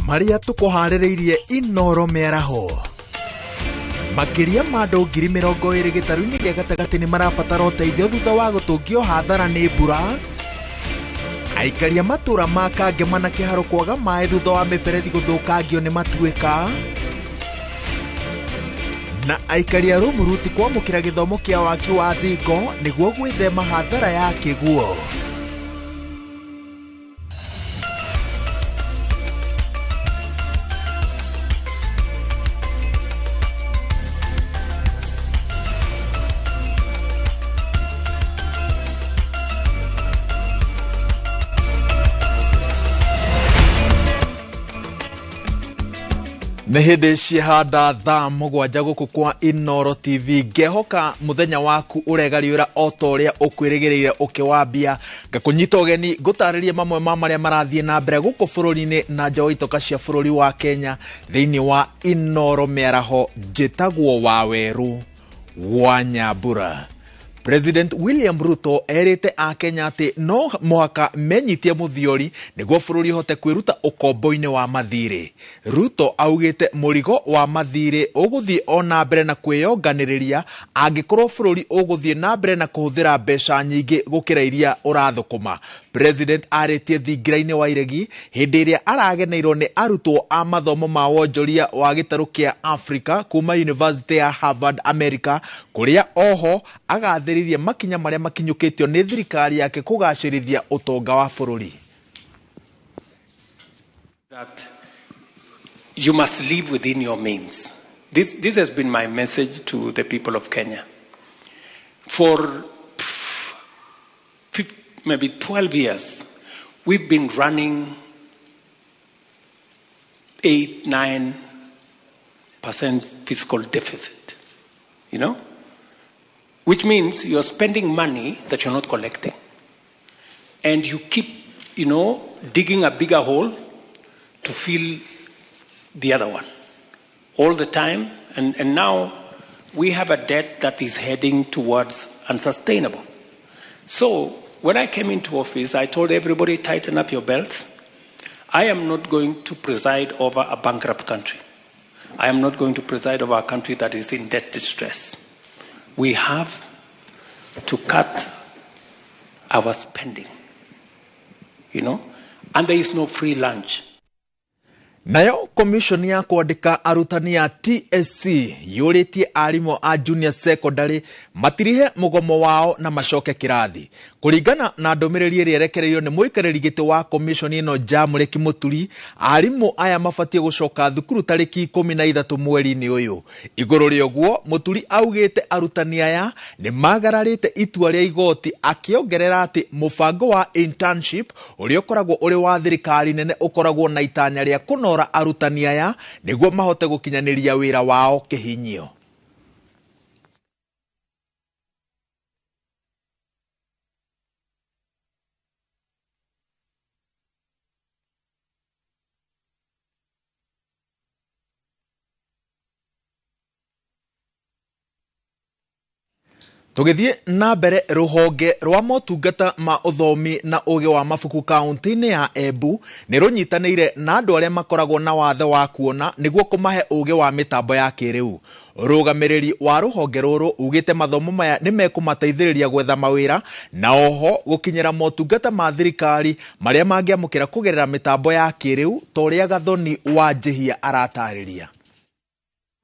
Maria tukuharĩrĩirie Inoro mĩaraho. Makiria ma andũ 20,000 gĩtarũ-inĩ gĩa gatagatĩ nĩ marabatara ũteithio thutha wa gũtũngio hathara nĩ mbura. Aikaria matũra ma Kangema na Kĩharo kwaga maĩ thutha wa mĩberethi gũthũkangio nĩ matuĩka. Na aikaria Rumuruti kwamũkĩra gĩthomo kĩa waki wa thingo nĩguo gwĩthema hathara ya kĩguo. Nehede shihada thaa mugwanja guku kwa Inoro TV ngehoka muthenya waku uregariura otoria ukwirigireire ukiwambia ngakunyita ugeni gutaririe mamwe ma maria marathie na mbere guku bururi-ini na nja wa itoka cia bururi wa Kenya thiini wa Inoro miaraho njitagwo Waweru wa Nyambura. President William Ruto erite a Kenya ati no mwaka menyitie muthiori niguo bururi hote kwiruta ukombo-ini wa mathire. Ruto augite murigo wa mathire uguthie ona mbere na kwiyonganiriria angikorwo bururi uguthie na mbere na kuhuthira mbeca nyingi gukira iria urathukuma. President aritie thingira-ini wa iregi hindi iria arageneirwo ni arutwo a mathomo ma wonjoria wa gitaru kia Africa kuma University ya Harvard America kuria oho agathiririe makinya maria makinyukitio ni thirikari yake kugacirithia utonga wa bururi. That you must live within your means. This has been my message to the people of Kenya. For maybe 12 years, we've been running 8-9% fiscal deficit, you know? Which means you're spending money that you're not collecting. And you keep, digging a bigger hole to fill the other one all the time. And now we have a debt that is heading towards unsustainable. So when I came into office, I told everybody, tighten up your belts. I am not going to preside over a bankrupt country. I am not going to preside over a country that is in debt distress. We have to cut our spending, and there is no free lunch. Nayo commission ya kuandika arutani ya TSC yuritie arimo a junior secondary matirihe mugomo wao na macoke kirathi. Kuringana na ndomereri iri erekereirio ni muikariri giti wa commission ino Jamureki Muturi, arimo aya mabatie gucoka thukuru tariki 13 mweri-ini uyu. Iguru rioguo Muturi augite arutani aya ni magararite itua ria igoti akiongerera ati mubango wa internship uria ukoragwo uri wa thirikari nene ukoragwo na itanya ria kunora arutani aya niguo mahote gukinyaniria wira wao kihinyio. Tugithie na mbere ruhonge rwa motungata ma uthomi na uge wa mabuku kaunti-ini ya Embu ni runyitanire na andu aria makoragwo na wathe wa kuona niguo kumahe uge wa mitambo ya kiriu. Rugamiriri wa ruhonge ruru ugite mathomo maya ni mekumateithiriria gwetha mawira na oho gukinyira motungata ma thirikari maria mangiamukira kugerera mitambo ya kiriu toria Gathoni wa Njihia aratariria.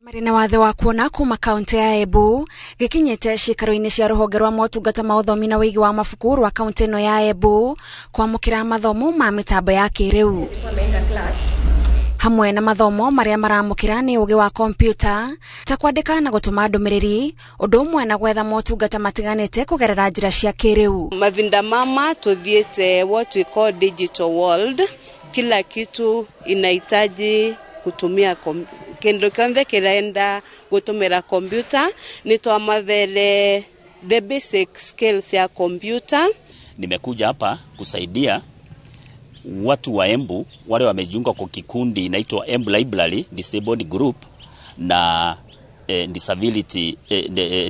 Marina wathe wa kuona kuma kaunti ya Embu gikinyite cikaro-ini cia ruhonge rwa motungata ma uthomi na wigi wa mabuku rwa kaunti ino ya Embu kwamukira mathomo ma mitambo ya kiriu hamwe na mathomo maria maramukira ni ugi wa kompyuta ta kwandika na gutuma ndumiriri undu umwe na gwetha motungata matiganite kugerera njira cia kiriu. Mavinda mama tuthiete what we call digital world. Kila kitu inahitaji kutumia kendo kionde kiraenda gutumira kompyuta ni twamavele the basic skills ya kompyuta. Nimekuja hapa kusaidia watu wa Embu wale wamejiunga kwa kikundi inaitwa Embu Library Disabled Group, na disability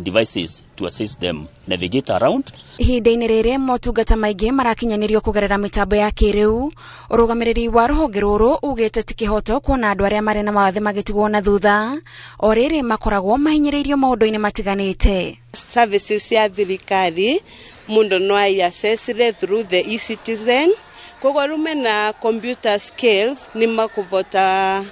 devices to assist them navigate around. Ihinda-inĩ rĩrĩ motungata maingĩ marakinyanirio kugerera mitambo ya kĩrĩu. Ũrũgamĩrĩri wa rũhonge rũrũ ugĩte ti kĩhoto kuona andũ arĩa marĩ na mawathe magĩtigwo na thutha, o rĩrĩ makoragwo mahinyĩrĩirio maũndũ-inĩ matiganĩte. Services ya thirikari mundu no accessire through the e-citizen. Koguo rume na computer skills ni makuvota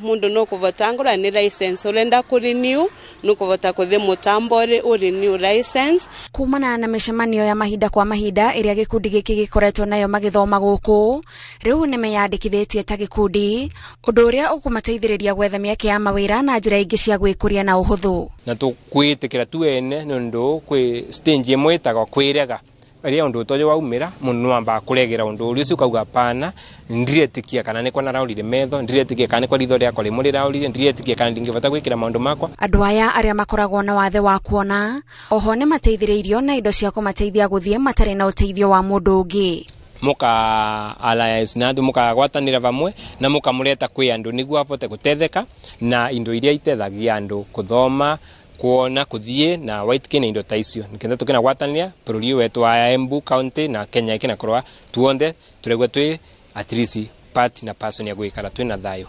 mundu no kuvota ngora ni license urenda ku renew no kuvota kuthi mutambo uri renew license. Kumana na mĩcemanio ya mahinda kwa mahinda ĩrĩa gĩkundi gĩkĩ gĩkoretwo nayo magĩthoma gũkũ, rĩu nĩ meyandĩkithĩtie ta gĩkundi, ũndũ ũrĩa ũkũmateithĩrĩria gwetha mĩeke ya mawĩra na njĩra ingĩ cia gwĩkũria na ũhũthũ. Na tũkwĩtĩkĩra tu ene nĩũndũ kwĩ stage ĩmwe ĩtagwo kwĩrega. Ĩrĩa ũndũ ũtoyo waumĩra mũndũ wamba kũregera ũndũ ũrĩa ũcio kauga pana ndiretĩkia kana nĩ kwa naraurire metho, ndiretĩkia kana nĩ kwa ritho rĩakwa rĩmwe rĩraurire, ndiretĩkia kana ndingĩbota gwĩkĩra maũndũ makwa. Andũ aya arĩa makoragwo na wathe wa kuona oho nĩ mateithĩrĩirio na indo cia kũmateithia gũthiĩ matarĩ na ũteithio wa mũndũ ũngĩ. Muka alliance na andũ mukagwatanĩra vamwe na mukamũreta kwĩ andũ nĩguo ahote gũtetheka na indo iria itethagia andũ kuthoma, kuona, kuthie na white na indo ta icio. Nikenda tukina gwatanĩra bũrũri wetu wa Embu County na Kenya ikina korwa tuonde turegwe twi at least part na person ya gwikara twi na thayo.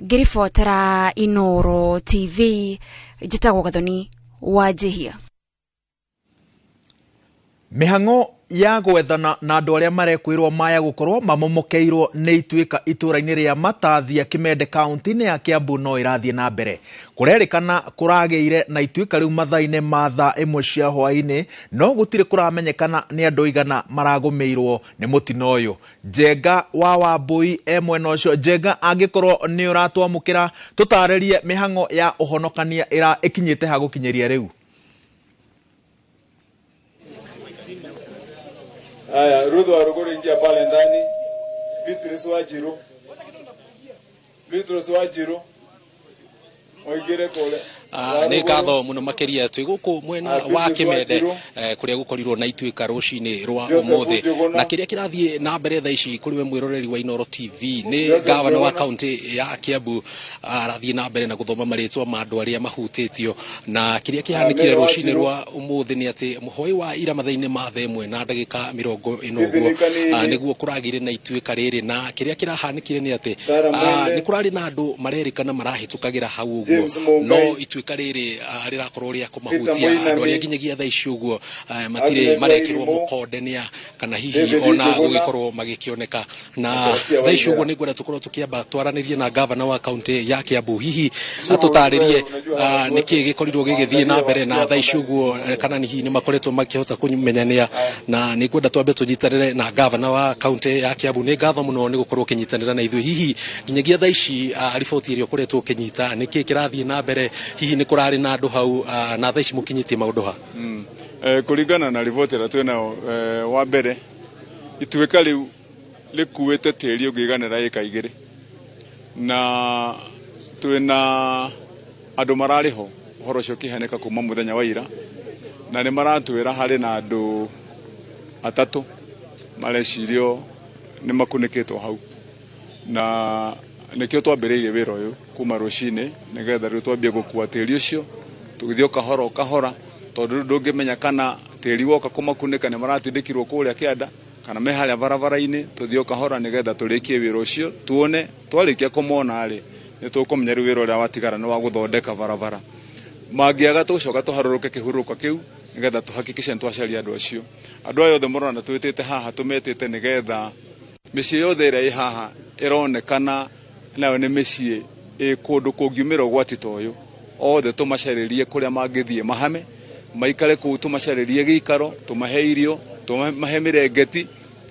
Ngiribotera Inooro TV njitagwo Gathoni wa Jehia. Mĩhang'o ya gwethana na andũ arĩa marekwĩrwo maya gũkorwo mamomokeirwo nĩ ituĩka itũra-inĩ rĩa Matathia Kimende kaunti-inĩ ya Kiambu no irathiĩ na mbere. Kũrerĩkana kũragĩire na ituĩka rĩu mathaa-inĩ ma thaa ĩmwe cia hwaĩ-inĩ, no gũtirĩ kũramenyekana nĩ andũ igana maragũmĩirwo nĩ mũtino ũyũ. Njenga wa Wambui mwena ũcio. Njenga, angĩkorwo nĩ ũratwamũkĩra tũtarĩrie mĩhang'o ya ũhonokania ĩkinyĩte ha gũkinyĩria rĩu. Haya, Ruth Waruguru ingia pale ndani. Beatrice Wanjiru. Oigire kule. Nĩ ngatho mũno makĩria twĩ gũkũ mwena wa Kimende kũrĩa gũkorirwo na ituĩka rũcinĩ rwa ũmũthĩ, na kĩrĩa kĩrathiĩ na mbere thaa ici kũrĩ we mwĩroreri wa Inooro TV nĩ gavana wa kaunti ya Kiambu arathiĩ na mbere na gũthoma marĩtwa ma andũ arĩa mahutĩtio, na kĩrĩa kĩhanĩkire rũcinĩ rwa ũmũthĩ nĩ atĩ mũhoi wa ira mathaa-inĩ ma thaa ĩmwe na ndagĩka 40 ũguo nĩguo kũragĩire na ituĩka rĩrĩ, na kĩrĩa kĩrahanĩkire nĩ atĩ nĩ kũrarĩ na andũ marerĩkana marahĩtũkagĩra hau ũguo, no ituĩka rĩrĩ rĩrakorwo rĩa kũmahutia andũ arĩa nginyagia thaa ici ũguo matirĩ marekĩrwo mũkonde kana hihi ona gũgĩkorwo magĩkĩoneka. Na thaa ici ũguo nĩ ngwenda tũkorwo tũkĩamba twaranĩrie na gavana wa kaunti ya Kiambu, hihi atũtarĩrie nĩkĩ gĩkorirwo gĩgĩthiĩ na mbere na thaa ici ũguo, kana hihi nĩ makoretwo makĩhota kũmenyania, na nĩ ngwenda twambe tũnyitanĩre na gavana wa kaunti ya Kiambu. Nĩ ngatho mũno nĩ gũkorwo ũkĩnyitanĩra na ithuĩ, hihi nginyagia thaa ici riboti ĩrĩa ũkoretwo ũkĩnyita nĩkĩ kĩrathiĩ na mbere, hihi nĩ kũrarĩ na andũ hau na thaa ici mũkinyĩtie maũndũ ha? Kũringana na riboti ĩrĩa twĩnayo, wa mbere ituĩka rĩu rĩkuĩte tĩri ũngĩiganĩra ĩka 2 na twĩna andũ mararĩ ho ũhoro ũcio ũkĩhanĩka kuma mũthenya wa ira, na nĩ maratwĩra harĩ na andũ 3 marecirio nĩ makunĩkĩtwo hau, na nĩkĩo twambĩrĩirie wĩra ũyũ kuma rũcinĩ nĩgetha rĩu twambie gũkua tĩri ũcio tũgĩthiĩ kahora kahora, tondũ ndũngĩmenya kana tĩri woka kũmakunĩka nĩ maratindĩkirwo kũrĩa kĩanda kana me harĩa barabara-inĩ. Tũthiĩ kahora nĩgetha tũrĩkie wĩra ũcio, tuone twarĩkia kũmona rĩ nĩ tũkũmenya rĩu wĩra ũrĩa watigara nĩ wa gũthondeka barabara. Mangĩaga tũcoka tũharũrũke kĩhurũka kĩu nĩgetha tũhakikice nĩ twacaria andũ acio. Andũ aya othe mũrona twĩtĩte haha tũmetĩte nĩgetha mĩciĩ yothe ĩrĩa ĩ haha ĩronekana nayo nĩ mĩciĩ kũndũ kũngiumĩra ũgwati ta ũyũ, othe tũmacarĩrie kũrĩa mangĩthiĩ mahame, maikare kũu, tũmacarĩrie gĩikaro, tũmahe irio, tũmahe mĩrengeti,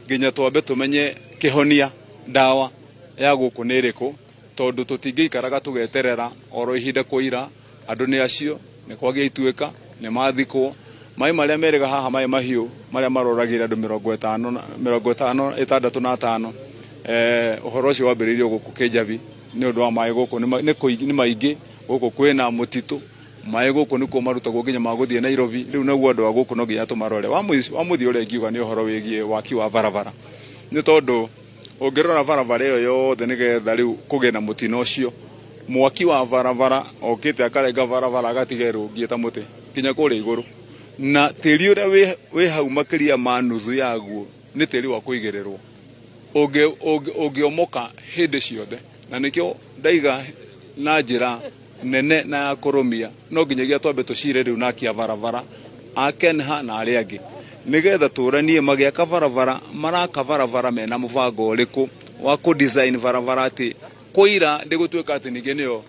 nginya twambe tũmenye kĩhonia ndawa ya gũkũ nĩ ĩrĩkũ, tondũ tũtingĩikaraga tũgeterera oro ihinda kũira. Andũ nĩ acio, nĩ kwagĩa ituĩka, nĩ mathikwo. Maĩ marĩa merĩga haha maĩ mahiũ marĩa maroragĩre andũ 55 ũhoro ũcio wambĩrĩirio gũkũ Kĩjabi nĩ ũndũ wa maĩ gũkũ nĩ maingĩ. Gũkũ kwĩna mũtitũ, maĩ gũkũ nĩkuo marutagwo nginya magũthiĩ Nairobi. Rĩu naguo andũ a gũkũ no nginya tũmarore. Wa mũthia ũrĩa ingiuga nĩ ũhoro wĩgiĩ waki wa barabara, nĩ tondũ ũngĩrora barabara ĩyo yothe nĩgetha rĩu kũgĩe na mũtino ũcio mwaki wa barabara okite akarenga barabara agatigerwo ngieta muti kinya kuri iguru na tiri uria we hau makiria ma nuthu yaguo ni tiri wa kuigererwo ogiomoka hindi ciothe na nikio ndaiga na njira nene na ya kurumia no nginyagia twambe tucire riu na kia barabara akenha na aria angi nigetha turanie magiaka barabara maraka barabara mena mubango uriku wa ku design barabara ati kuira ndigutwika ati nigenio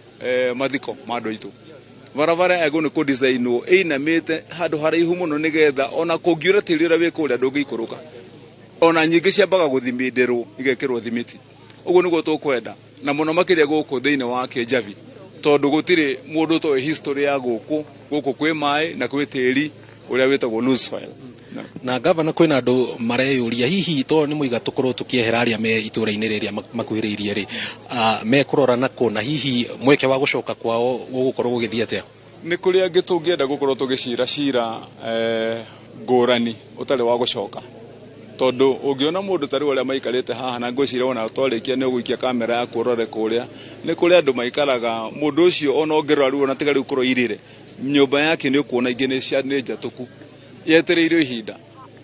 mathiko mando itu barabara ego ni ku design einamite handu haraihu muno nigetha ona kungiura tiri ura wikuria ndungikuruka ona nyingi ciambaga guthimindirwo igekirwo thimiti uguo niguo tukwenda na muno makiria guku thiini wa Kijavi tondu gutiri mundu to history ya guku kwi mai na kwi tiri uria witagwo loose file na gavana kwina andu mareyuria hihi to ni muiga tukorwo tukieheraria me itura-ini riria makuhiriirie ri me kurora nako na hihi mweke wa gucoka kwao gukorwo gugithia atia ni kuri angi tungienda gukorwo tugicira cira ngurani utari wa gucoka tondu ungiona mundu tari uria maikarite haha na ngwicira ona twarikia ni uguikia kamera ya kurore kuria ni kuri andu maikaraga mundu ucio ona ongerwa riu ona tigari ukorwo irire nyumba yake ni ukuona ingi ni cia ni njatuku yetereire ihinda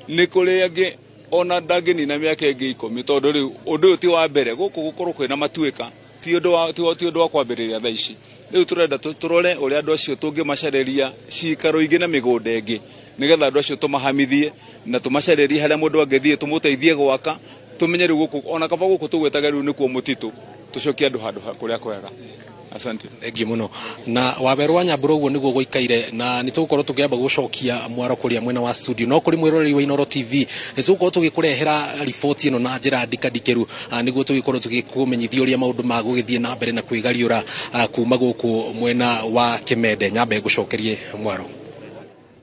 ni kuri angi ona ndangini na miaka ingi 10 tondu riu undu ti wa mbere guku gukorwo kwina matuika ti undu wa kwambiriria thaa ici riu turenda turore uria andu acio tungimacareria cikaro ingi na migunda ingi nigetha andu acio tumahamithie na tumacarerie haria mundu angethie tumuteithie gwaka tumenye riu guku ona kaba guku tugwetaga riu nikuo mutitu tucokie andu handu kuria kwega. Asante. Thengi muno na Waberu wa Nyambura uguo niguo guikaire na nitugukorwo tukiamba gucokia mwaro kuria mwena wa studio no kuri mwiroreri wa Inooro TV nitugukorwo tugikurehera riboti ino na njira ndikadikiru niguo tugikorwo tugikumenyithia uria maundu magugithie na mbere na kwigariura kuma guku mwena wa Kimende nyambe gucokerie mwaro.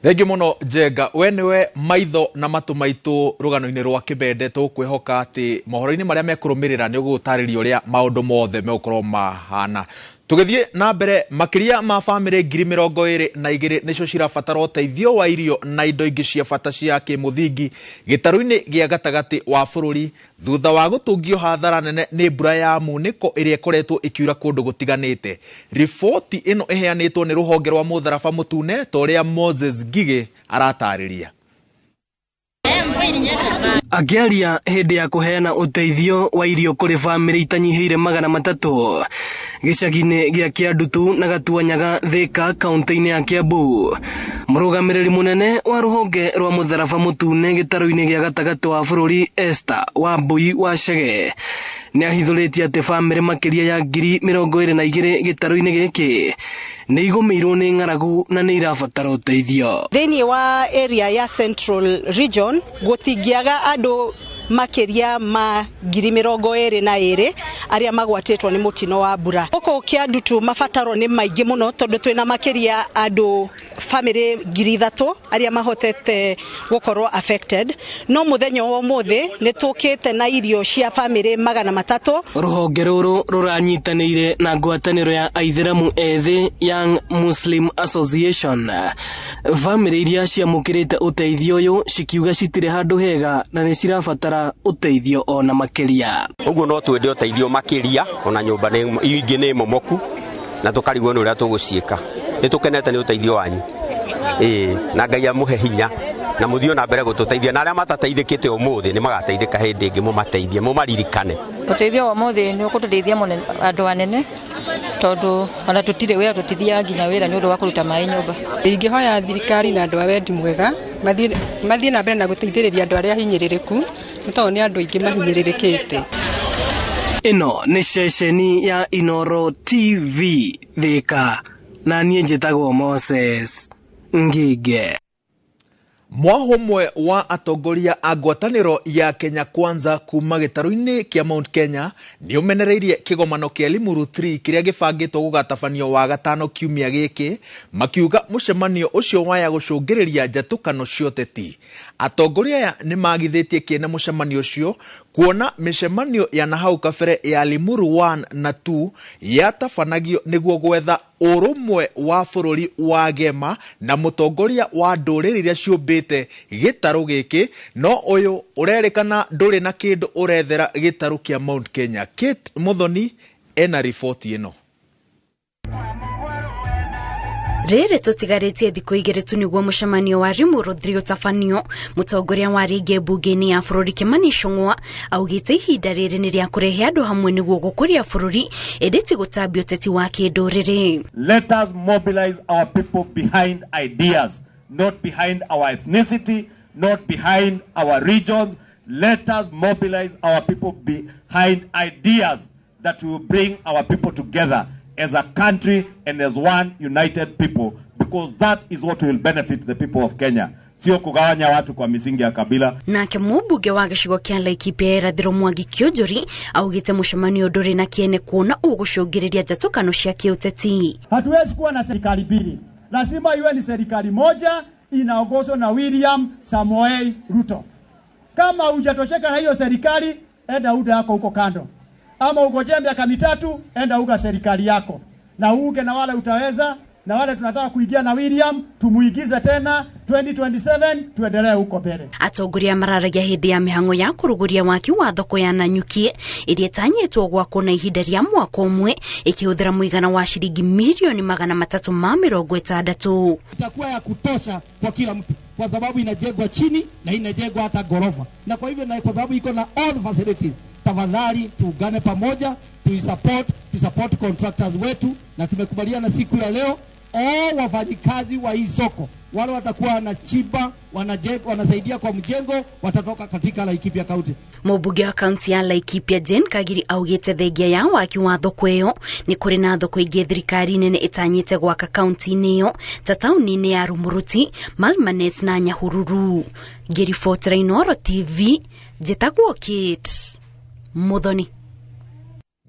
Thengi muno Njenga we niwe maitho na matu maitu rugano-ini rwa Kimende tukwihoka ati mohoro-ini maria mekurumirira ni ugutariria uria maundu mothe megukorwo mahana tugithie na mbere makiria ma family 22,000 nicio cirabatara uteithio wa irio na indo ingi cia bata cia kimuthingi gitaru-ini gia gatagati wa bururi thutha wa gutungio hathara nene ni mbura ya muniko iria ikoretwo ikiura kundu gutiganite. Riboti ino iheanitwo ni ruhonge rwa mutharaba mutune toria Moses Ngige aratariria. Akiaria hindi ya kuheana uteithio wa irio kuri family itanyihiire 300 gicagi-ini gia Kiandutu na Gatuanyaga Thika kaunti-ini ya Kiambu murugamiriri munene wa ruhonge rwa mutharaba mutune gitaru-ini gia gatagati wa bururi Esther Wambui wa Chege ni ahithuritie ati family makiria ya 22,000 gitaru-ini giki ni igumirwo ni ng'aragu na ni irabatara uteithio. Thini wa area ya Central Region gutingiaga andu makiria ma 22,000 aria magwatetwo ni mutino wa mbura. Guku Kiandutu mabataro ni maingi muno tondu twina makiria andu family 3,000 aria mahotete gukorwo affected no muthenya wa umuthi ni tukite na irio cia family 300. Ruhonge ruru ruranyitanire na ngwataniro ya aithiramu ethi Young Muslim Association family iria ciamukirite uteithio uyu cikiuga citire handu hega na ni cirabatara uteithio ona makiria. Uguo no twende uteithio makiria ona nyumba ingi ni momoku na tukarigwo ni uria tuguciika ni tukenete ni uteithio wanyu na Ngai amuhe hinya na muthio na mbere gututeithia na aria matateithikite umuthi ni magateithika hindi ingi mumateithie mumaririkane. Uteithio wa umuthi ni ukututeithia munene andu anene tondu ona tutire wira tutithia nginya wira ni undu wa kuruta mai nyumba. Ingihoya thirikari na andu a wendi mwega mathie na mbere na guteithiriria andu aria hinyiririku tondu ni andu ingi mahinyiririkite. Ino ni ceceni ya Inooro TV Thika na nie njitagwo Moses Ngige. Mwahomwe wa atongoria a ngwataniro ya Kenya Kwanza kuma gitaru-ini kia Mount Kenya ni umenereirie kigomano kia Limuru 3 kiria gibangitwo gugatabanio wa gatano kiumia giki makiuga mucemanio ucio waya gucungiriria njatukano cio teti. Atongoria aya ni magithitie kiene mucemanio ucio kuona micemanio ya nahau kabere ya Limuru 1 na 2 yatabanagio niguo gwetha urumwe wa bururi wa Gema na mutongoria wa nduriri iria ciumbite gitaru giki no uyu urerikana nduri na kindu urethera gitaru kia Mount Kenya. Kate Muthoni ena riboti ino. Rere tutigarĩtie thikũ igĩrĩ tu nĩguo mũcemanio wa Rimuru Thrio mũtongoria wa rĩngĩ mbunge-inĩ ya bũrũri Kimani Ichung'wa augĩte ihinda rĩrĩ nĩ rĩa kũrehe andũ hamwe nĩguo gũkũria bũrũri ĩndĩ ti gũtambia ũteti wa kĩndũrĩrĩ. Let us mobilize our people behind ideas, not behind our ethnicity, not behind our regions. Let us mobilize our people behind ideas that will bring our people together as a country and as one united people, because that is what will benefit the people of Kenya. Sio kugawanya watu kwa misingi ya kabila. Nake mũmbunge wa gĩcigo kĩa Laikipia Irathĩro Mwangi Kĩũnjũri augĩte mũcemanio ndũrĩ na kĩene kuona ũgũcũngĩrĩria njatũkano cia kĩũteti. Hatuwezi kuwa na serikali mbili. Lazima iwe ni serikali moja inaongozwa na William Samoei Ruto. Kama hujatosheka na hiyo serikali, enda uda yako huko kando. Ama ugojee miaka mitatu, enda uga serikali yako. Na uge na wale utaweza, na wale tunataka kuingia na William, tumuigize tena 2027 tuendelee huko mbele. Atongoria mararagia hĩndĩ ya mĩhang'o ya kũrũgũria waki wa thoko ya Nanyuki ĩrĩa ĩtanyĩtwo gwakwo na ihinda rĩa mwaka ũmwe ĩkĩhũthĩra mũigana wa shilingi milioni 360. Itakuwa ya kutosha kwa kila mtu, kwa sababu inajengwa chini na inajengwa hata gorofa. Na kwa hivyo na kwa sababu iko na all the facilities, tafadhali tuungane pamoja, tu support contractors wetu, na tumekubaliana siku ya leo wafanyikazi wa hii soko wale watakuwa wanachimba, wanasaidia kwa mjengo, watatoka katika Laikipia County. Mũmbunge wa kaunti ya Laikipia Jane Kagiri augĩte thengia ya waki wa thoko ĩyo nĩ kũrĩ na thoko ingĩ thirikari nene ĩtanyĩte gwaka kaunti-inĩ ĩyo ta taũni-inĩ ya Rumuruti, Malmanet na Nyahururu. Ngĩribotera Inooro TV, njĩtagwo Kate Muthoni.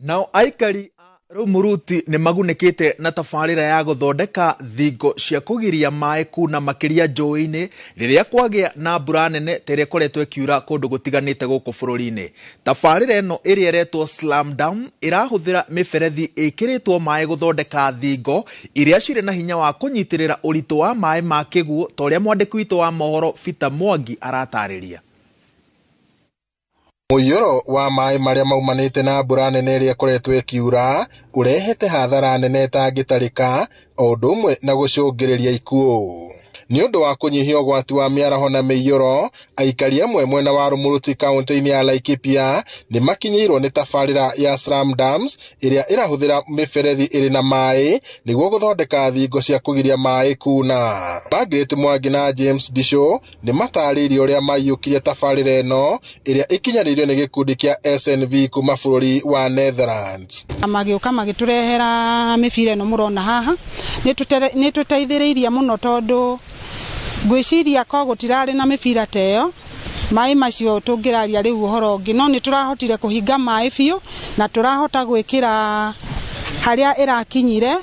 Nao aikari Rumuruti nĩ magunĩkĩte na tabarĩra ya gũthondeka thingo cia kũgiria maĩ kuna makĩria njũĩ-inĩ rĩrĩa kwagĩa na mbura nene ta ĩrĩa ĩkoretwo ĩkiura kũndũ gũtiganĩte gũkũ bũrũri-inĩ. Tabarĩra ĩno ĩrĩa ĩretwo Slam Dam ĩrahũthĩra mĩberethi ĩkĩrĩtwo maĩ gũthondeka thingo iria cirĩ na hinya wa kũnyitĩrĩra ũritũ wa maĩ ma kĩguũ ta ũrĩa mwandĩki witũ wa mohoro Peter Mwangi aratarĩria. Mũiyũro wa maĩ marĩa maumanĩte na mbura nene ĩrĩa ĩkoretwo ĩkiura ũrehete hathara nene ĩtangĩtarĩka o ũndũ ũmwe na gũcũngĩrĩria ikuũ. Nĩ ũndũ wa kũnyihia ũgwati wa mĩaraho na mĩiyũro, aikari amwe mwena wa Rumuruti kaunti-inĩ ya Laikipia nĩ makinyĩirwo nĩ tabarĩra ya Slam Dams ĩrĩa ĩrahũthĩra mĩberethi ĩrĩ na maĩ nĩguo gũthondeka thingo cia kũgiria maĩ kuna. Margaret Mwangi na James Disho nĩ matarĩirie ũrĩa maiyũkirie tabarĩra ĩno ĩrĩa ĩkinyanĩirio nĩ gĩkundi kĩa SNV kuma bũrũri wa Netherlands. Magĩũka magĩtũrehera mĩbira ĩno mũrona haha nĩ tũteithĩrĩirie mũno tondũ gwĩciria ko gũtirarĩ na mĩbira ta ĩyo maĩ macio tũngĩraria rĩu ũhoro ũngĩ, no nĩ tũrahotire kũhinga maĩ biũ na tũrahota gwĩkĩra harĩa ĩrakinyire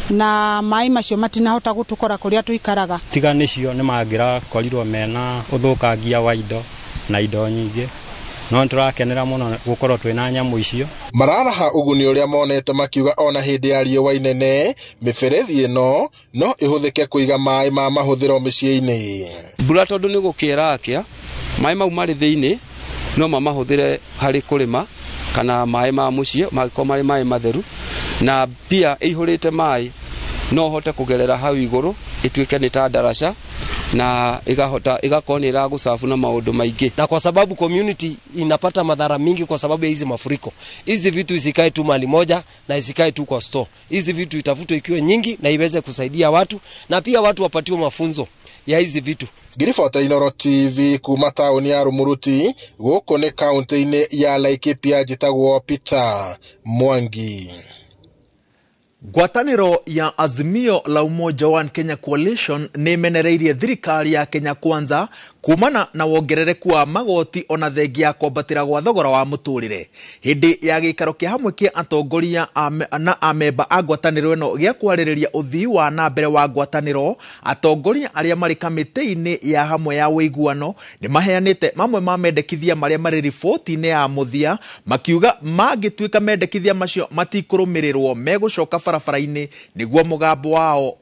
na maĩ macio matinahota gũtũkora kũrĩa tũikaraga. Tiganicio nĩ mangĩrakorirwo mena ũthũkangia wa indo na indo nyingĩ, no tũrakenera mũno gũkorwo twĩna nyamũ icio. Mararaha ũguni ũrĩa monete makiuga ona hĩndĩ ya riũa inene mĩberethi ĩno no ĩhũthĩke kũiga maĩ ma mahũthĩro mĩciĩ-inĩ. Mbura tondũ nĩ gũkĩara akĩa maĩ mau marĩ thĩinĩ no mamahũthĩre harĩ kũrĩma kana maĩ ma mũciĩ mangĩkorwo marĩ maĩ matheru, na pia ĩihũrĩte maĩ no hote kũgerera hau igũrũ ĩtuĩke nĩ ta ndaraca na igakorwo nĩ ĩragũcafu na maũndũ maingĩ. Na kwa sababu community inapata madhara mingi kwa sababu ya hizi mafuriko, hizi vitu isikae tu mali moja na isikae tu kwa store. Hizi vitu itafutwe ikiwe nyingi na iweze kusaidia watu na pia watu wapatiwe mafunzo ya hizi vitu. Ngiribota Inooro TV kuma taũni ya Rumuruti gũkũ nĩ kaunti-inĩ ya Laikipia, njĩtagwo Peter Mwangi. Ngwatanĩro ya Azimio la Umoja One Kenya Coalition nĩ imenereirie thirikari ya Kenya Kwanza kumana na wongerereku wa magoti ona thengia ya kwambatĩra gwa thogora wa mũtũrĩre. Hĩndĩ ya gĩikaro kĩa hamwe kĩa atongoria na amemba a ngwatanĩro ĩno gĩa kwarĩrĩria ũthii wa na mbere wa ngwatanĩro, atongoria arĩa marĩ kamĩtĩ-inĩ ya hamwe ya ũiguano nĩ maheanĩte mamwe ma mendekithia marĩa marĩ riboti-inĩ ya mũthia, makiuga mangĩtuĩka mendekithia macio matikũrũmĩrĩrwo megũcoka barabara-inĩ nĩguo mũgambo wao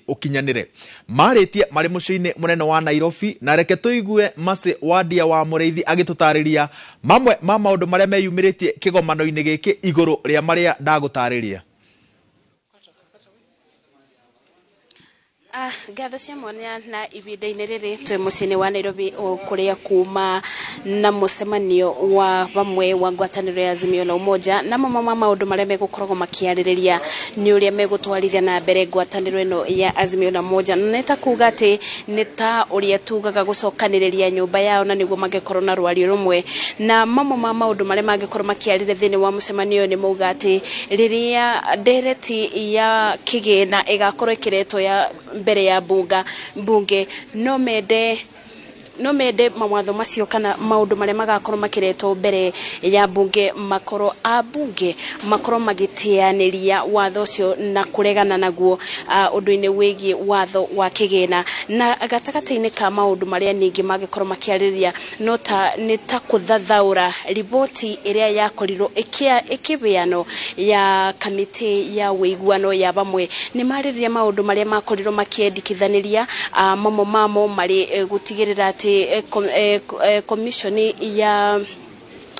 ũkinyanĩre. Marĩtie marĩ mũciĩ-inĩ mũnene wa Nairobi, na reke tũigue Mercy Wandia wa Mũrĩithi agĩtũtarĩria mamwe ma maũndũ marĩa meyumĩrĩtie kĩgomano-inĩ gĩkĩ igũrũ rĩa marĩa ndagũtarĩria. Ngatho cia mwanya na ibinda-inĩ rĩrĩ twĩ mũciĩ-inĩ wa Nairobi kũrĩa kuma na mũcemanio wa bamwe wa ngwatanĩro ya Azimio la Umoja na mamwe ma maũndũ marĩa megũkoragwo makĩarĩrĩria nĩ ũrĩa megũtwarithia na mbere ngwatanĩro ĩno ya Azimio la Umoja, na nĩta kuga atĩ nĩ ta ũrĩa tugaga gũcokanĩrĩria nyũmba yao na nĩguo mangĩkorwo na rwario rũmwe, na mamwe ma maũndũ marĩa mangĩkorwo makĩarĩrĩria thĩinĩ wa mũcemanio nĩ mauga atĩ rĩrĩa ndereti ya kĩgĩna ĩgakorwo ĩkĩretwo ya mbere ya bunge no mende mawatho macio kana maundu maria magakorwo makiretwo mbere ya bunge makorwo abunge makorwo magitianiria watho ucio na kuregana naguo undu-ini wigie watho wa kigina, na gatagati-ini ka maundu maria ningi magikorwo makiariria no ta ni ta kuthathaura riboti iria yakorirwo ikibeano ya kamiti ya wiguano ya bamwe ni maririria maundu maria makorirwo makiendikithaniria mamo mari gutigirira commission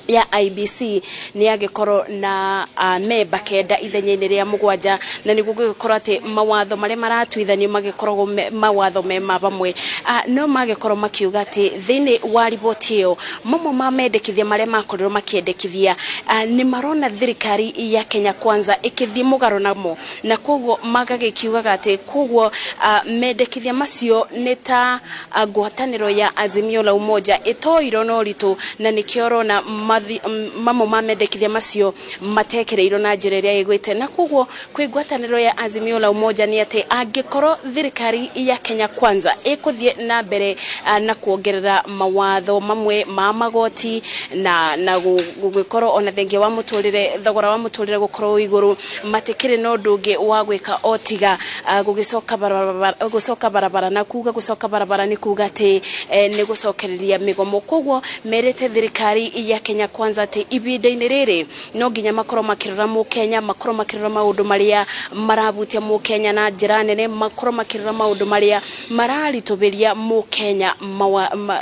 ya IBC ni agikoro na memba kenda ithenya-inĩ rĩa mũgwanja, na nĩguo gũgĩkorwo atĩ mawatho marĩa maratuithanio magikoragwo mawatho mema bamwe no magikorwo makiuga atĩ thĩinĩ wa riboti ĩyo mamwe ma mendekithia marĩa makorirwo makiendekithia nĩ marona thirikari ya Kenya Kwanza ĩkĩthiĩ mũgarũ namo, na koguo magagĩkiugaga atĩ koguo mendekithia macio nĩ ta ngwatanĩro ya Azimio la Umoja ĩtoirwo na ũritũ, na nĩkĩo ũrona mamwe ma mendekithia macio matekereirwo na njĩra ĩrĩa ĩgwĩte, na koguo kwĩ ngwatanĩro ya Azimio la Umoja nĩ atĩ angĩkorwo thirikari ya Kenya Kwanza ĩkũthiĩ na mbere na kuongerera mawatho mamwe ma magoti na gũgĩkorwo ona thengia wa mũtũrĩre, thogora wa mũtũrĩre gũkorwo igũrũ, matikĩrĩ na ũndũ ũngĩ wa gwĩka otiga gũcoka barabara, na kuga gũcoka barabara nĩ kuga atĩ nĩ gũcokereria mĩgomo. Koguo merete thirikari ya Kenya Kwanza atĩ ibinda-inĩ rĩrĩ no nginya makorwo makĩrora mũkenya, makorwo makĩrora maũndũ marĩa marabutia mũkenya na njĩra nene, makorwo makĩrora maũndũ marĩa mararitũbĩria mũkenya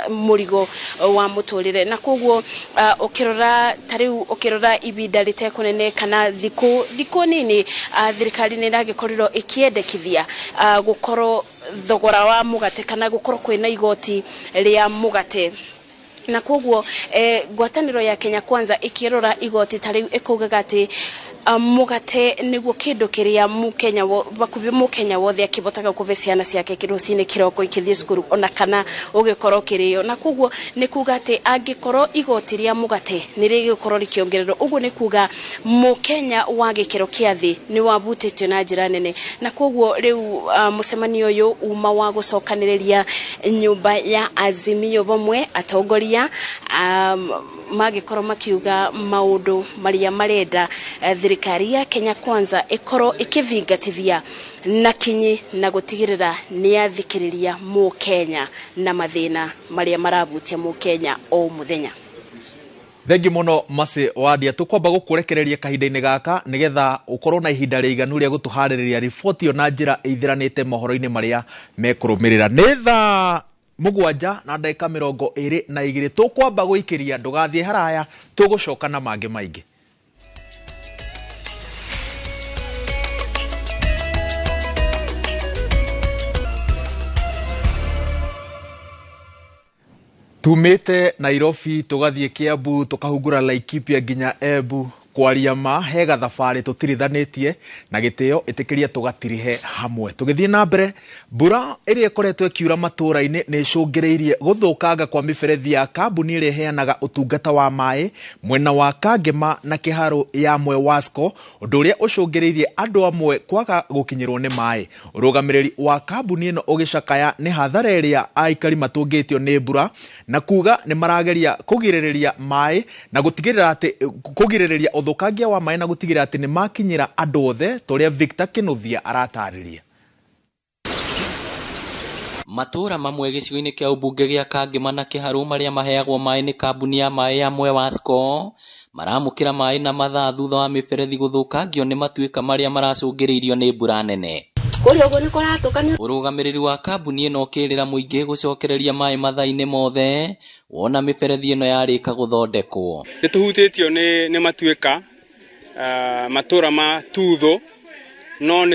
mũrigo wa mũtũrĩre, na koguo ukirora ibinda rĩtekũnene kana thikũ nini thirikari nĩ ĩragĩkorirwo ĩkĩendekithia gũkorwo thogora wa mũgate kana gũkorwo kwĩna igoti rĩa mũgate, na koguo ngwatanĩro ya Kenya Kwanza ikirora igoti tariu ikugaga ati mugate niguo kindu kiria mukenya bakubi mukenya wothe akibotaga kuve ciana ciake kirucini kiroko ikithie cukuru ona kana ugikorwo kirio, na koguo ni kuga ati angikorwo igoti ria mugate ni rigikorwo rikiongererwo, uguo ni kuga mukenya wa gikiro kia thi ni wabutitio na njira nene, na koguo riu mucemanio uyu uma wa gucokaniriria nyumba ya Azimio bamwe atongoria magikorwo makiuga maundu maria marenda thirikari ya Kenya Kwanza ikorwo ikithingatithia na kinyi na gutigirira ni yathikiriria mukenya na mathina maria marabutia mukenya o muthenya. Thengi muno Masi Wadia, tukwamba gukurekereria kahinda-inĩ gaka nigetha ukorwo na ihinda rĩiganu rĩa gutuharĩrĩria riboti na njĩra ĩithiranĩte mohoro-inĩ maria mekũrũmĩrĩra. Nĩ thaa 7:22 tukwamba gũikiria, ndũgathiĩ haraya, tũgũcoka na mangĩ maingĩ. Tumite Nairobi tugathiĩ Kiambu tukahungura Laikipia nginya Embu kwaria ma hega thabarĩ tũtirithanĩtie na gĩtĩo ĩtĩkĩria tũgatirihe hamwe. Tũgĩthiĩ na mbere, mbura ĩrĩa ĩkoretwo ĩkiura matũũra-inĩ nĩ ĩcũngĩrĩirie gũthũkanga kwa mĩberethi ya kambuni ĩrĩa ĩheanaga ũtungata wa maĩ mwena wa Kangema na kĩharo ya Mwewasco, ũndũ ũrĩa ũcũngĩrĩirie andũ amwe kwaga gũkinyĩrwo nĩ maĩ. Ũrũgamĩrĩri wa kambuni ĩno ũgĩcakaya nĩ hathara ĩrĩa aikari matũngĩtio nĩ mbura na kuga nĩ marageria kũgirĩrĩria maĩ na kũgirĩrĩria uthukangia wa maĩ na gutigirira ati ni makinyira andu othe toria Victor Kinuthia aratariria. Matura mamwe gicigo-inĩ kia ubunge gia Kangema na Kiharu maria maheagwo maĩ ni kambuni ya maĩ ya Mwewasco maramukira maĩ na mathaa thutha wa miberethi guthukangio ni matuika maria maracungĩrĩirio ni mbura nene. Ũrũgamĩrĩri wa kambuni ĩno ũkĩrĩra mũingĩ gũcokereria maĩ mathaa-inĩ mothe wona mĩberethi ĩno yarĩka gũthondekwo. Nĩ tũhutĩtio nĩ matuĩka matura ma Tutho no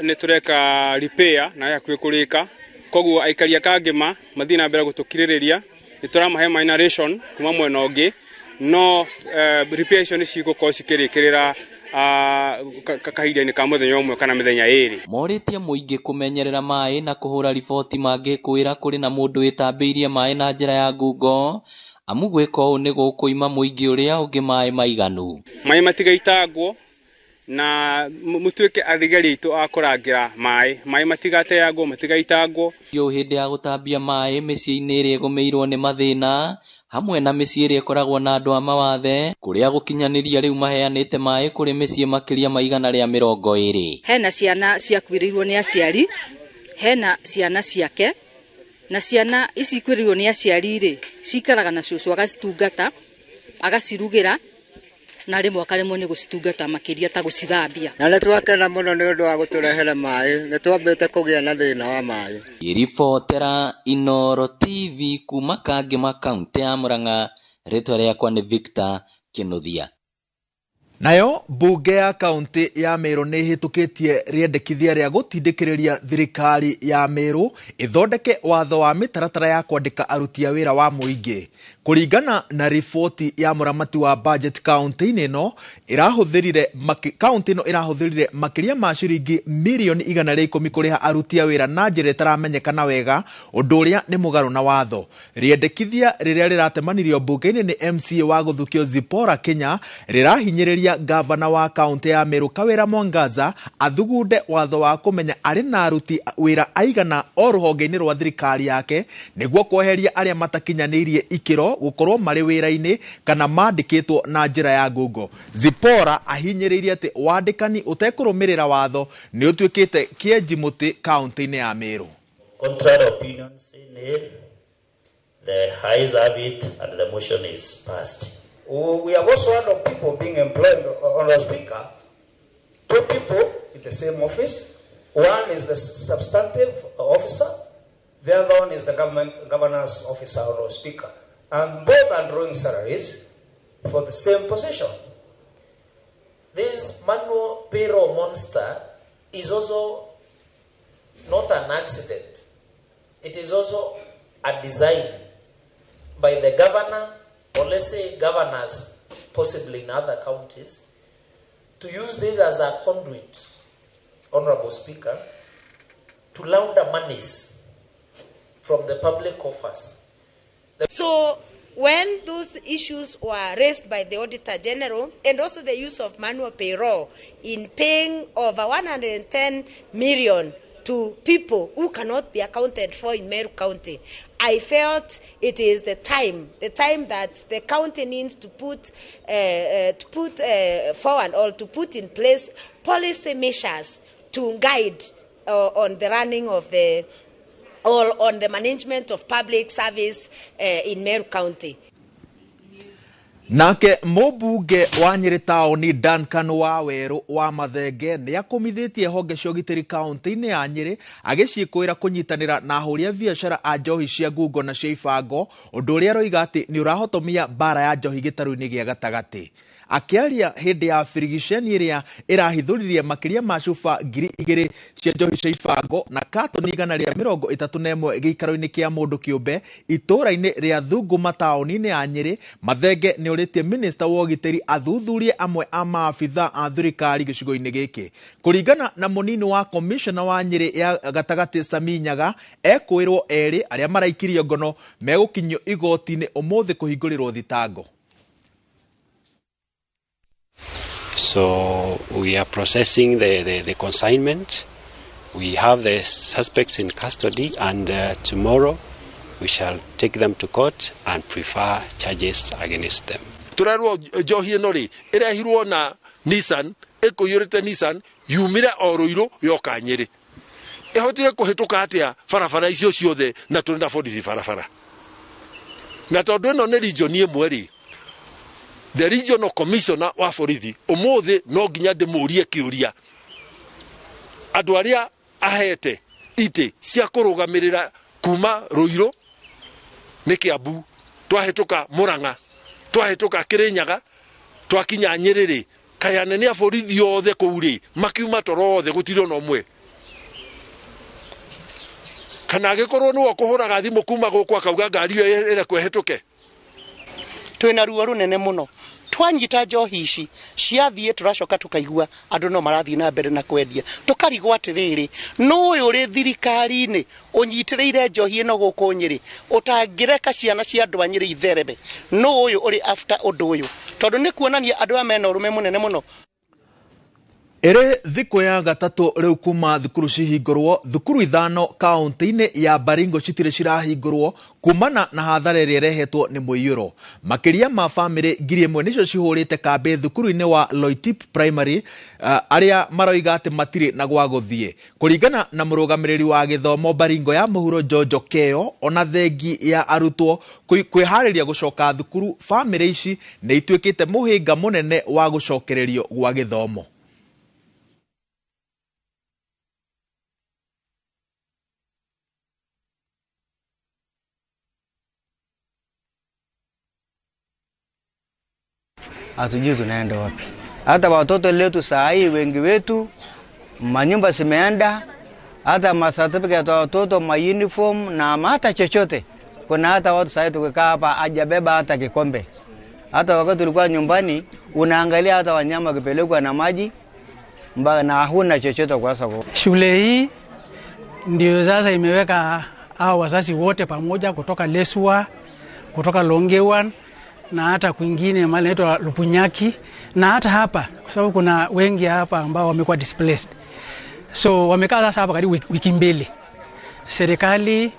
nitureka repair na ya kwikurika koguo aikaria kangima mathina na mbere gutukiririria nituramahe mineration kuma mwena ungi no repair ni cigukorwo cikirikirira kahinda-inĩ ka mũthenya ũmwe kana mĩthenya ĩrĩ. Morĩtie mũingĩ kũmenyerera maĩ na kũhũra riboti mangĩkwĩra kũrĩ na mũndũ wĩtambĩirie maĩ na njĩra ya ngungo, amu gwĩka ũũ nĩ gũkũima mũingĩ ũrĩa ũngĩ maĩ maiganu. Maĩ matigaitangwo na mũtuĩke athigari aitũ a kũrangĩra maĩ matigateangwo matigaitangwo. Hĩndĩ ya gũtambia maĩ mĩciĩ-inĩ ĩrĩa ĩgũmĩirwo nĩ mathĩna hamwe na mĩciĩ ĩrĩa ĩkoragwo na andũ a mawathe kũrĩa gũkinyanĩria rĩu maheanĩte maĩ kũrĩ mĩciĩ makĩria ma 120. Hena ciana ciakuĩrĩirwo nĩ aciari, hena ciana ciake, na ciana ici ikuĩrĩirwo nĩ aciari rĩ cikaraga na cũcũ agacitungata agacirugĩra na rĩmwe akaremwo nĩ gũcitungata makĩria ta gũcithambia. Na nĩ twakena mũno nĩ ũndũ wa gũtũrehera maĩ, nĩ twambĩte kũgĩa na thĩna wa maĩ. Iribotera Inooro TV kuma Kangema kaunti ya Murang'a, rĩtwa rĩakwa nĩ Victor Kinuthia. Nayo mbunge ya kaunti ya Meru nĩ hĩtũkĩtie rĩendekithia rĩa gũtindĩkĩrĩria thirikari ya Meru ĩthondeke watho wa mĩtaratara ya kwandĩka aruti a wĩra wa mũingĩ. Kũringana na riboti ya mũramati wa budget kaunti-inĩ ĩno ĩrahũthĩrire makĩria ma ciringi mirioni 110 kũrĩha aruti a wĩra na njĩra ĩtaramenyekana wega, ũndũ ũrĩa nĩ mũgarũ na watho. Rĩendekithia rĩrĩa rĩratemanirio mbunge-inĩ nĩ MCA wa gũthukio Zipporah Kenya rĩrahinyĩrĩria gavana wa kaunti ya Meru Kawira Mwangaza athugunde watho wa kũmenya arĩ na aruti wĩra aigana o rũhonge-inĩ rwa thirikari yake nĩguo kweheria arĩa matakinyanĩirie ikĩro gũkorwo marĩ wĩra-inĩ kana mandĩkĩtwo na njĩra ya ngungo. Zipporah ahinyĩrĩirie atĩ wandĩkani ũtekũrũmĩrĩra watho nĩ ũtuĩkĩte kĩenji mũtĩ kaunti-inĩ ya Meru. Contrary opinions say nay. The ayes have it and the motion is passed. We have also heard of people being employed on the speaker. 2 people in the same office. One is the substantive officer. The other one is the governor's officer or speaker. And both are drawing salaries for the same position. This manual payroll monster is also not an accident. It is also a design by the governor, or let's say governors, possibly in other counties, to use this as a conduit, Honorable Speaker, to launder monies from the public coffers. So when those issues were raised by the Auditor General and also the use of manual payroll in paying over 110 million to people who cannot be accounted for in Meru County, I felt it is the time that the county needs to put forward or to put in place policy measures to guide on the running of on the management of public service in Meru County. Nake mũmbunge wa Nyeri taũni Duncan Waweru wa Mathenge nĩ akomithĩtie honge cia ũgitĩri kaunti-inĩ ya Nyeri agĩciĩkũĩra kũnyitanĩra na ahũri a biacara a njohi cia ngungo na cia ibango, ũndũ ũrĩa aroiga atĩ nĩ ũrahotomia mbara ya njohi gĩtarũ-inĩ gĩa gatagatĩ. Akĩaria hĩndĩ ya birigiceni ĩrĩa ĩrahithũririe makĩria ma cuba 2,000 cia njohi cia ibango na katoni 131 gĩikaro-inĩ kĩa mũndũ kĩũmbe itũũra-inĩ rĩa Thunguma taũni-inĩ ya Nyeri, Mathenge nĩ ũrĩtie minista wa ũgitĩri athuthurie amwe a maabitha a thirikari gĩcigo-inĩ gĩkĩ. Kũringana na mũnini wa komishona wa Nyeri ya gatagatĩ Sami Nyaga, ekwĩrwo erĩ arĩa maraikirio ngono megũkinyio igoti-inĩ ũmũthĩ kũhingũrĩrwo thitango. So we are processing the consignment. We have the suspects in custody, and tomorrow we shall take them to court and prefer charges against them. Turarwo njohi ĩno rĩ ĩrehirwo na Nissan ĩkũiyũrĩte Nissan yumire o Ruiru yoka Nyeri. Ĩhotire kũhĩtũka atĩa barabara icio ciothe na tũrĩ na borithi barabara. Na tondũ ĩno nĩ region ĩmwe rĩ, the regional commissioner wa borithi ũmũthĩ no nginya ndĩmũrie kĩũria andũ arĩa ahete itĩ cia kũrũgamĩrĩra kuma Ruiru nĩ Kiambu, twahĩtũka Murang'a, twahĩtũka Kirinyaga, twakinya Nyeri rĩ kaya nene a borithi othe kũu-rĩ makiuma toro othe gũtirĩ ona ũmwe kana agĩkorwo nĩwe kũhũraga thimũ kuma gũkũ akauga ngari ĩyo ĩrekwo ĩhĩtũke. Twĩna ruo runene mũno twanyita njohi ici ciathiĩ tũracoka tukaigua andũ no marathiĩ na mbere na kwendia tukarigwo atĩrĩrĩ no ũyũ ũrĩ thirikari-inĩ ũnyitĩrĩire njohi ĩno gũkũ Nyĩrĩ ũtangĩreka ciana cia andũ a Nyĩrĩ ithereme no ũyũ ũrĩ after ũndũ ũyũ tondũ nĩ kuonania andũ aya mena ũrũme mũnene mũno. Ere thikũ ya gatatũ rĩu kuma thukuru cihingũrwo thukuru 5 kaunti-inĩ ya Baringo citirĩ cirahingũrwo kumana na hathara ĩrĩa ĩrehetwo nĩ mũiyũro. Makĩria ma bamĩrĩ 1,000 nĩcio cihũrĩte kambĩ thukuru-inĩ wa Loitip Primary arĩa maroiga atĩ matirĩ na gwa gũthiĩ. Kũringana na mũrũgamĩrĩri wa gĩthomo Baringo ya mũhuro Jojo Keo, ona thengi ya arutwo kwĩharĩria gũcoka thukuru, bamĩrĩ ici nĩ ituĩkĩte mũhĩnga mũnene wa gũcokererio gwa gĩthomo. Hatujui tunaenda wapi. Hata watoto letu saa hii wengi wetu manyumba zimeenda, hata masertificate ya watoto, ma uniform na hata chochote. Kuna hata watu saa hii tukikaa hapa hajabeba hata kikombe. Hata wakati tulikuwa nyumbani unaangalia hata wanyama wakipelekwa na maji na huna chochote kwa sababu. Shule hii ndio sasa imeweka hao wazazi wote pamoja kutoka Lesua, kutoka Longewan na hata kwingine mahali inaitwa Lupunyaki na hata hapa kwa sababu kuna wengi hapa ambao wamekuwa displaced. So wamekaa sasa hapa karibu wiki mbili. Serikali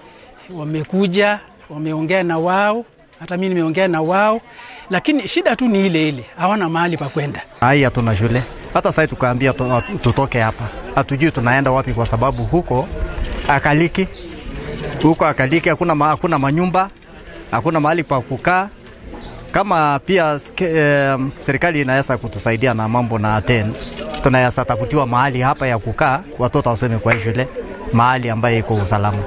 wamekuja, wameongea na wao, hata mimi nimeongea na wao, lakini shida tu ni ile ile, hawana mahali pa kwenda. Haya tuna shule. Hata sasa tukaambia tutoke hapa. Hatujui tunaenda wapi kwa sababu huko akaliki. Huko akaliki hakuna manyumba, hakuna mahali pa kukaa. Kama pia serikali inaweza kutusaidia na mambo na attends, tunaweza tafutiwa mahali hapa ya kukaa watoto wasome kwa shule, mahali ambayo iko usalama.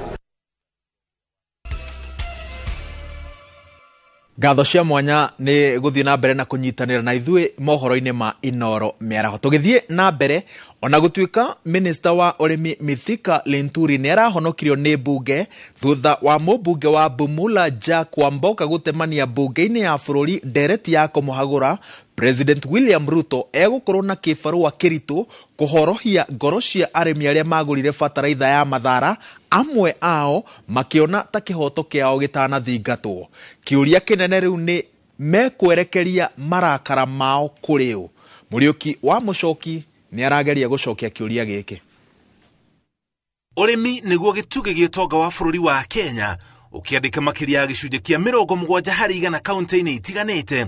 Ngatho cia mwanya nĩ gũthiĩ na mbere na kũnyitanĩra na ithuĩ mohoro-inĩ ma Inooro mĩaraho. Tũgĩthiĩ na mbere, ona gũtuĩka minista wa ũrĩmi Mithika Linturi nĩ arahonokirio nĩ mbunge thutha wa mũmbunge wa Bumula Jack Wamboka gũtemania mbunge-inĩ ya bũrũri ndereti ya kũmũhagũra, President William Ruto egũkorwo na kĩbarũa kĩritũ kũhorohia ngoro cia arĩmi arĩa magũrire bataraitha ya Mathara, amwe ao makĩona ta kĩhoto kĩao gĩtanathingatwo. Kĩũria kĩnene rĩu nĩ mekwerekeria marakara mao kũrĩ ũ. Mũriũki wa Mũchoki nĩ arageria gũcokia kĩũria gĩkĩ. Ũrĩmi nĩguo gĩtugĩ gĩa ũtonga wa bũrũri wa Kenya, ũkĩandĩka makĩria ya gĩcunjĩ kĩa 70% kaunti-inĩ itiganĩte,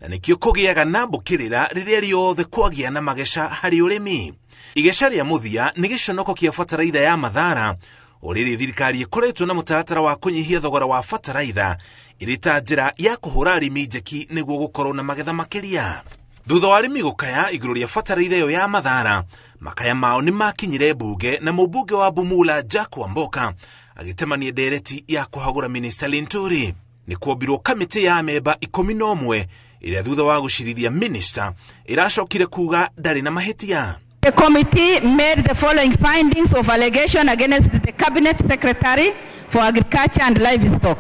na nĩkĩo kũgĩaga na mbũkĩrĩra rĩrĩa rĩothe kwagĩa na mageca harĩ ũrĩmi. Igeca rĩa mũthia nĩ gĩconoko kĩa bataraitha ya Mathara, ũrĩrĩ thirikari ĩkoretwo na mũtaratara wa kũnyihia thogora wa bataraitha ĩrĩ ta njĩra ya kũhũra arĩmi njeki nĩguo gũkorwo na magetha makĩria. Thutha wa arĩmi gũkaya igũrũ rĩa bataraitha ĩyo ya Mathara, makaya mao nĩ makinyire mbunge na mũmbunge wa Bumula Jack Wamboka agĩtemania ndereti ya kũhagũra Minister Linturi. Nĩ kuombirwo kamĩtĩ ya memba 11 ĩrĩa thutha wa gũcirithia minister ĩracokire kuga ndarĩ na mahĩtia. The committee made the following findings of allegation against the Cabinet Secretary for Agriculture and Livestock.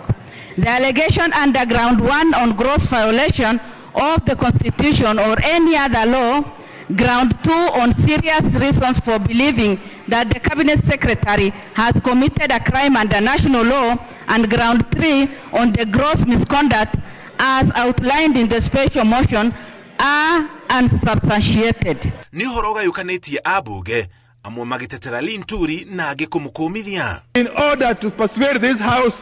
The allegation under ground 1 on gross violation of the Constitution or any other law, ground 2 on serious reasons for believing that the Cabinet Secretary has committed a crime under national law, and ground 3 on the gross misconduct as outlined in the special motion are unsubstantiated. Nĩ ũhoro ũgayũkanĩtie ambunge amwe magĩtetera Linturi na angĩ kũmũkũmithia. In order to persuade this house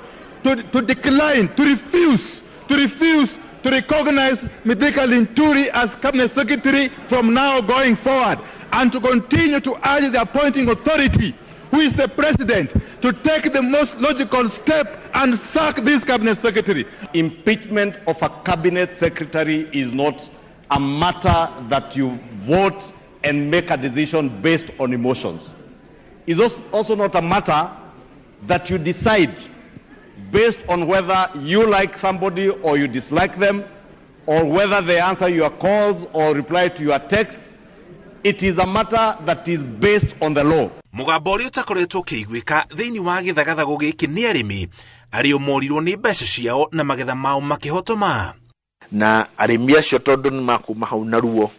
to decline, to refuse to recognize Mithika Linturi as Cabinet Secretary from now going forward, and to continue to urge the appointing authority, who is the President, to take the most logical step and sack this Cabinet Secretary. Impeachment of a Cabinet Secretary is not a matter that you vote and make a decision based on emotions. It's also not a matter that you decide based on whether you like somebody or you dislike them, or whether they answer your calls or reply to your texts. It is a matter that is based on the law. Mugambo ũrĩa ũtakoretwo ũkĩiguĩka thĩinĩ wa gĩthagathago gĩkĩ nĩ arĩmi arĩa morirwo nĩ mbeca ciao na magetha mao makĩhotoma. Na arĩmi acio tondũ nĩ makuma hau na ruo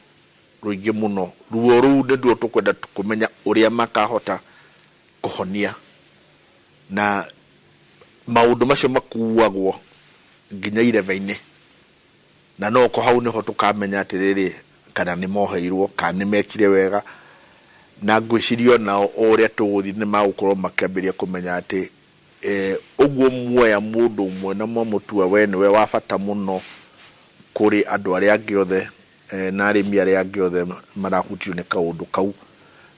rũingĩ mũno, ruo rũu nĩruo tũkwenda kũmenya ũrĩa makahota kũhonia, na maũndũ macio makuagwo nginya ireva-inĩ, na no ko hau nĩho tũkamenya atĩrĩrĩ kana nĩ moheirwo kana nĩ mekire wega, na ngwĩciria nao ũrĩa tũgũthiĩ nĩ magũkorwo makĩambĩrĩria kũmenya atĩ ũguo muoya mũndũ ũmwe na mũtua we nĩwe wa bata mũno kũrĩ andũ arĩa angĩ othe na arĩmi arĩa angĩ othe marahutio nĩ kaũndũ kau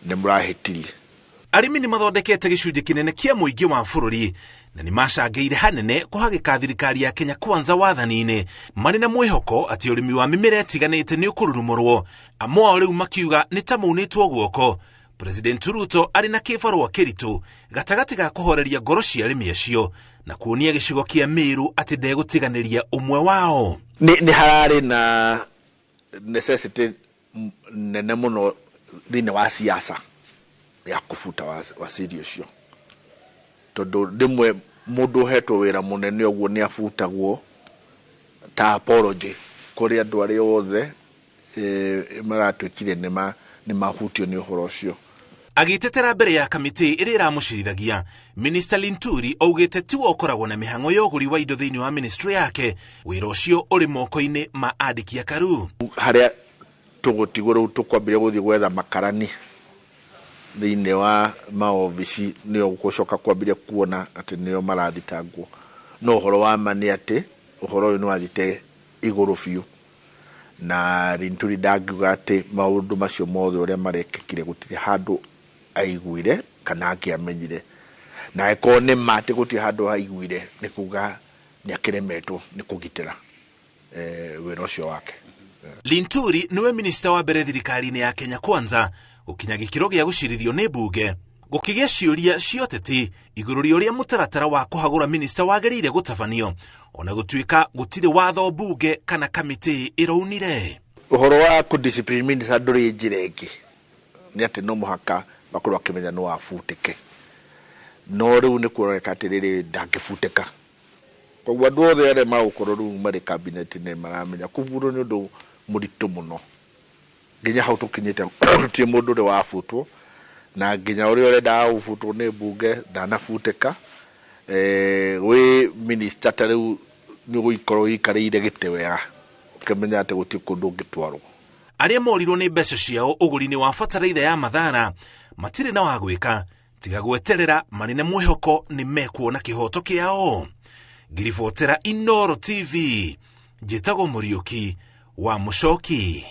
nĩ mũrahĩtirie. Arĩmi nĩ mathondekete gĩcunjĩ kĩnene kĩa mũingĩ wa bũrũri na nĩ macangĩire hanene kũhagĩka thirikari ya Kenya Kwanza wathani-inĩ, marĩ na mwĩhoko atĩ ũrĩmi wa mĩmera ĩtiganĩte nĩ ũkũrurumũrwo. Amwe ao rĩu makiuga nĩ ta maunĩtwo guoko. President Ruto arĩ na kĩbarũa kĩritũ gatagatĩ ga kũhoreria ngoro cia arĩmi acio na kuonia gĩcigo kĩa Meru atĩ ndegũtiganĩria ũmwe wao. Nĩ hararĩ na necessity nene mũno thĩinĩ wa siasa ya kũbuta wasiri ũcio, tondũ rĩmwe mũndũ ũhetwo wĩra mũnene ũguo nĩ abutagwo ta apology kũrĩ andũ arĩa othe maratuĩkire nĩ mahutio nĩ ũhoro ũcio. Agĩtetera mbere ya kamĩtĩ ĩrĩa ĩramũcirithagia, Minister Linturi augĩte ti ũkoragwo na mĩhang'o ya ũgũri wa indo thĩinĩ wa ministry yake, wĩra ũcio ũrĩ moko-inĩ ma andĩki a Karuu. Harĩa tũgũtigwo rĩu tũkwambĩrĩria gũthiĩ gwetha makarani thĩinĩ wa maobici nĩo gũcoka kwambĩrĩria kuona atĩ nĩo marathitangwo. No ũhoro wa ma nĩ atĩ ũhoro ũyũ nĩ wathite igũrũ biũ, na Linturi ndangiuga atĩ maũndũ macio mothe ũrĩa marekĩkire gũtirĩ handũ aiguire kana akĩamenyire, na eko nĩ matĩ gũtirĩ handũ aiguire nĩ kuga nĩ akĩremetwo nĩ kũgitĩra wĩra ũcio wake. Linturi nĩwe minista wa mbere thirikari-inĩ ya Kenya Kwanza gũkinya gĩkĩro gĩa gũcirithio nĩ mbunge, gũkĩgĩa ciũria cia ũteti igũrũ rĩa ũrĩa mũtaratara wa kũhagũra minista wagĩrĩire gũtabanio, ona gũtuĩka gũtirĩ watho mbunge kana kamĩtĩ ĩraunire. Ũhoro wa kũdiscipline minister ndũrĩ njĩra ĩngĩ, nĩ atĩ no mũhaka makorwo akĩmenya no abutĩke, no rĩu nĩ kuoneka atĩrĩrĩ ndangĩbutĩka. Koguo andũ othe arĩa magũkorwo rĩu marĩ kabineti-inĩ maramenya kũbutwo nĩ ũndũ mũritũ mũno, nginya hau tũkinyĩte gũtirĩ mũndũ ũrĩ wabutwo, na nginya ũrĩa ũrenda gũbutwo nĩ mbunge ndanabutĩka. Wĩ minister ta rĩu nĩ ũgũikorwo ũikarĩire gĩtĩ wega ũkĩmenya atĩ gũtirĩ kũndũ ũngĩtwarwo. Arĩa morirwo nĩ mbeca ciao ũgũri-inĩ wa bataraitha ya Mathara matirĩ na wa gwĩka tiga gweterera, marĩ na mwĩhoko nĩ mekuona kĩhoto kĩao. Ngiribotera Inooro TV, njĩtagwo Mũriũki wa Mũchoki.